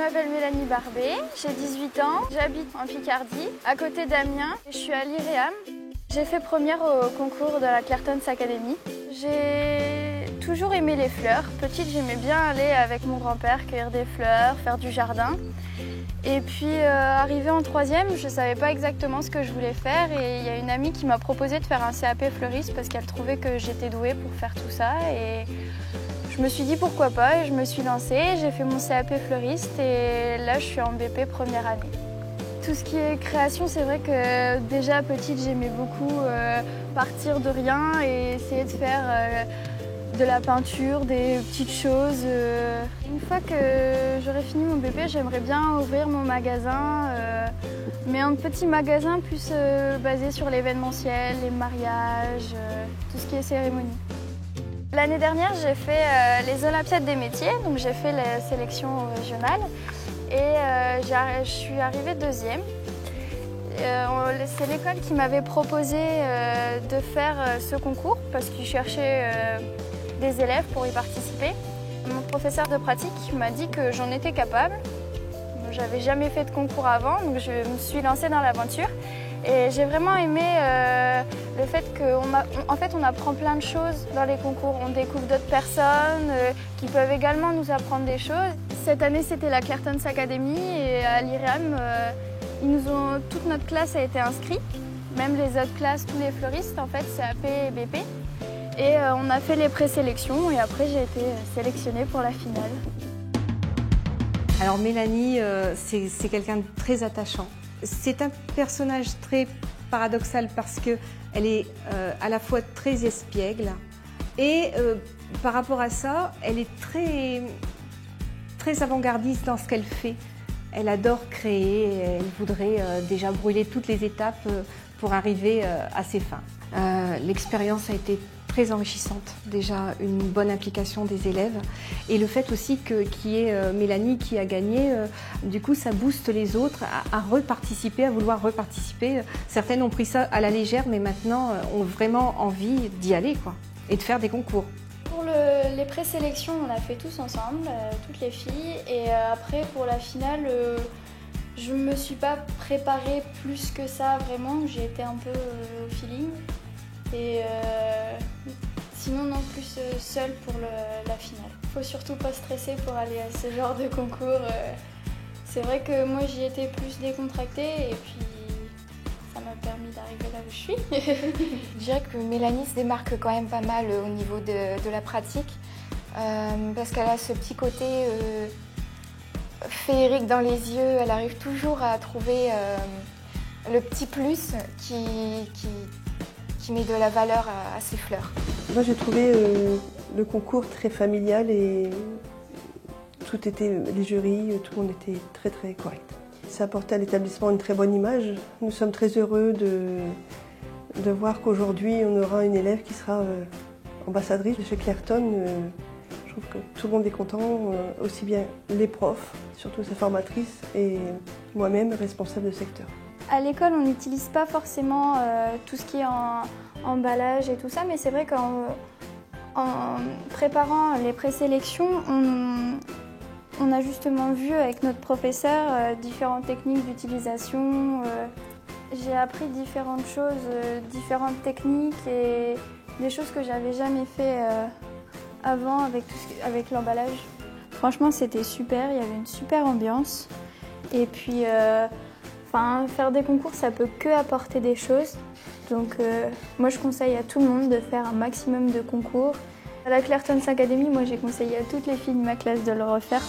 m'appelle Mélanie Barbet, j'ai 18 ans, j'habite en Picardie, à côté d'Amiens. Je suis à l'IREAM. J'ai fait première au concours de la Clairton's Academy. J'ai toujours aimé les fleurs. Petite, j'aimais bien aller avec mon grand-père cueillir des fleurs, faire du jardin. Et puis, arrivée en troisième, je ne savais pas exactement ce que je voulais faire. Et il y a une amie qui m'a proposé de faire un CAP fleuriste parce qu'elle trouvait que j'étais douée pour faire tout ça. Et je me suis dit pourquoi pas et je me suis lancée. J'ai fait mon CAP fleuriste et là, je suis en BP première année. Tout ce qui est création, c'est vrai que déjà petite, j'aimais beaucoup partir de rien et essayer de faire de la peinture, des petites choses. Une fois que j'aurai fini mon BP, j'aimerais bien ouvrir mon magasin, mais un petit magasin plus basé sur l'événementiel, les mariages, tout ce qui est cérémonie. L'année dernière, j'ai fait les Olympiades des métiers, donc j'ai fait la sélection régionale et je suis arrivée deuxième. C'est l'école qui m'avait proposé de faire ce concours parce qu'ils cherchaient des élèves pour y participer. Mon professeur de pratique m'a dit que j'en étais capable. J'avais jamais fait de concours avant, donc je me suis lancée dans l'aventure. Et j'ai vraiment aimé le fait qu'on apprend plein de choses dans les concours. On découvre d'autres personnes qui peuvent également nous apprendre des choses. Cette année, c'était la Clairton's Academy et à l'IREAM, toute notre classe a été inscrite. Même les autres classes, tous les fleuristes, en fait, CAP et BP. Et on a fait les présélections et après j'ai été sélectionnée pour la finale. Alors Mélanie, c'est quelqu'un de très attachant. C'est un personnage très paradoxal parce qu'elle est à la fois très espiègle et par rapport à ça, elle est très avant-gardiste dans ce qu'elle fait. Elle adore créer, elle voudrait déjà brûler toutes les étapes pour arriver à ses fins. L'expérience a été très enrichissante, déjà une bonne implication des élèves et le fait aussi qu'il y ait Mélanie qui a gagné, du coup ça booste les autres à reparticiper, à vouloir reparticiper. Certaines ont pris ça à la légère mais maintenant ont vraiment envie d'y aller quoi, et de faire des concours. Pour les présélections, on a fait tous ensemble, toutes les filles et après pour la finale, je ne me suis pas préparée plus que ça vraiment, j'ai été un peu au feeling. Et sinon, non, plus seule pour la finale. Faut surtout pas stresser pour aller à ce genre de concours. C'est vrai que moi, j'y étais plus décontractée et puis ça m'a permis d'arriver là où je suis. Je dirais que Mélanie se démarque quand même pas mal au niveau de la pratique parce qu'elle a ce petit côté féerique dans les yeux. Elle arrive toujours à trouver le petit plus qui met de la valeur à ses fleurs. Moi j'ai trouvé le concours très familial et tout était, les jurys, tout le monde était très correct. Ça apportait à l'établissement une très bonne image. Nous sommes très heureux de voir qu'aujourd'hui on aura une élève qui sera ambassadrice de chez Clairton. Je trouve que tout le monde est content, aussi bien les profs, surtout sa formatrice et moi-même responsable de secteur. À l'école, on n'utilise pas forcément tout ce qui est en emballage et tout ça, mais c'est vrai qu'en préparant les présélections, on a justement vu avec notre professeur différentes techniques d'utilisation. J'ai appris différentes choses, différentes techniques et des choses que j'avais jamais fait avant avec l'emballage. Franchement, c'était super, il y avait une super ambiance. Et puis, faire des concours, ça peut que apporter des choses. Donc moi, je conseille à tout le monde de faire un maximum de concours. À la Clairton's Academy, moi, j'ai conseillé à toutes les filles de ma classe de le refaire.